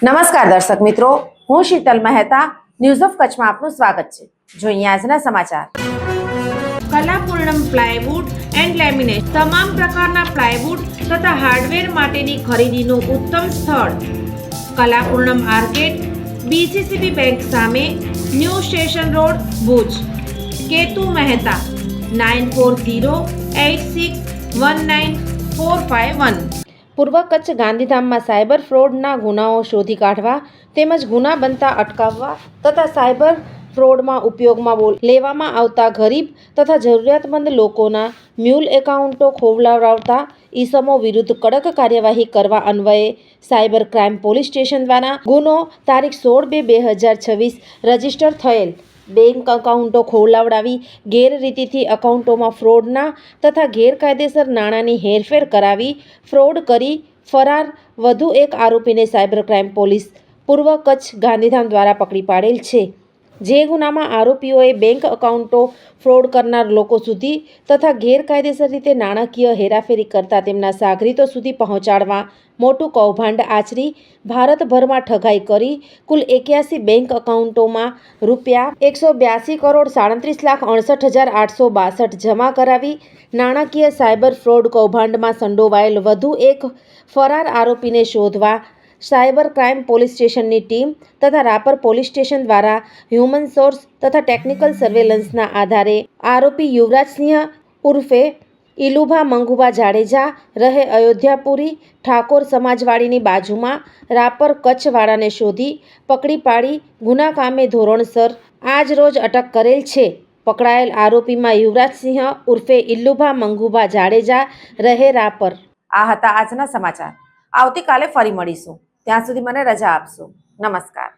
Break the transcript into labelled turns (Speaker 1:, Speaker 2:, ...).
Speaker 1: નમસ્કાર દર્શક મિત્રો, હું શીતલ મહેતા ન્યૂઝ ઓફ કચ્છમાં આપનું સ્વાગત છે। જોઈએ આજના સમાચાર।
Speaker 2: કલાપૂર્ણમ પ્લાયવુડ એન્ડ લેમિનેટ તમામ પ્રકારના પ્લાયવુડ તથા હાર્ડવેર માટેની ખરીદીનું ઉત્તમ સ્થળ કલાપૂર્ણમ આર્કેડ, બીસીસીબી બેંક સામે, new station road, Bhuj. Ketu Mehta 9408619451। પૂર્વ કચ્છ ગાંધીધામમાં સાયબર ફ્રોડના ગુનાઓ શોધી કાઢવા તેમજ ગુના બનતા અટકાવવા તથા સાયબર ફ્રોડમાં ઉપયોગમાં લેવામાં આવતા ગરીબ તથા જરૂરિયાતમંદ લોકોના મ્યુલ એકાઉન્ટો ખોવલાવતા ઈસમો વિરુદ્ધ કડક કાર્યવાહી કરવા અન્વયે સાયબર ક્રાઇમ પોલીસ સ્ટેશન દ્વારા ગુનો તારીખ 16/2/2026 રજીસ્ટર થયેલ। બેંક એકાઉન્ટો ખોવલાવડાવી ગેરરીતિથી એકાઉન્ટોમાં ફ્રોડના તથા ગેરકાયદેસર નાણાંની હેરફેર કરાવી ફ્રોડ કરી ફરાર વધુ એક આરોપીને સાયબર ક્રાઇમ પોલીસ પૂર્વ કચ્છ ગાંધીધામ દ્વારા પકડી પાડેલ છે। જે ગુનામાં આરોપીઓએ બેંક એકાઉન્ટો ફ્રોડ કરનાર લોકો સુધી તથા ગેરકાયદેસર રીતે નાણાકીય હેરાફેરી કરતા તેમના સાગરીતો સુધી પહોંચાડવા મોટું કૌભાંડ આચરી ભારતભરમાં ઠગાઈ કરી કુલ 81 બેંક એકાઉન્ટોમાં ₹82,37,68,68,862 જમા કરાવી નાણાકીય સાયબર ફ્રોડ કૌભાંડમાં સંડોવાયેલ વધુ એક ફરાર આરોપીને શોધવા સાયબર ક્રાઇમ પોલીસ સ્ટેશનની ટીમ તથા રાપર પોલીસ સ્ટેશન દ્વારા હ્યુમન સોર્સ તથા ટેકનિકલ સર્વેલન્સના આધારે આરોપી યુવરાજસિંહ ઉર્ફે ઇલુભા મંગુભા જાડેજા રહે અયોધ્યાપુરી ઠાકોર સમાજવાડીની બાજુમાં રાપર કચ્છવાળાને શોધી પકડી પાડી ગુના કામે ધોરણસર આજ રોજ અટક કરેલ છે। પકડાયેલ આરોપીમાં યુવરાજસિંહ ઉર્ફે ઇલુભા મંગુભા જાડેજા રહે રાપર।
Speaker 1: આ હતા આજના સમાચાર। આવતીકાલે ફરી મળીશું। ત્યાં સુધી મને રજા આપશો। નમસ્કાર।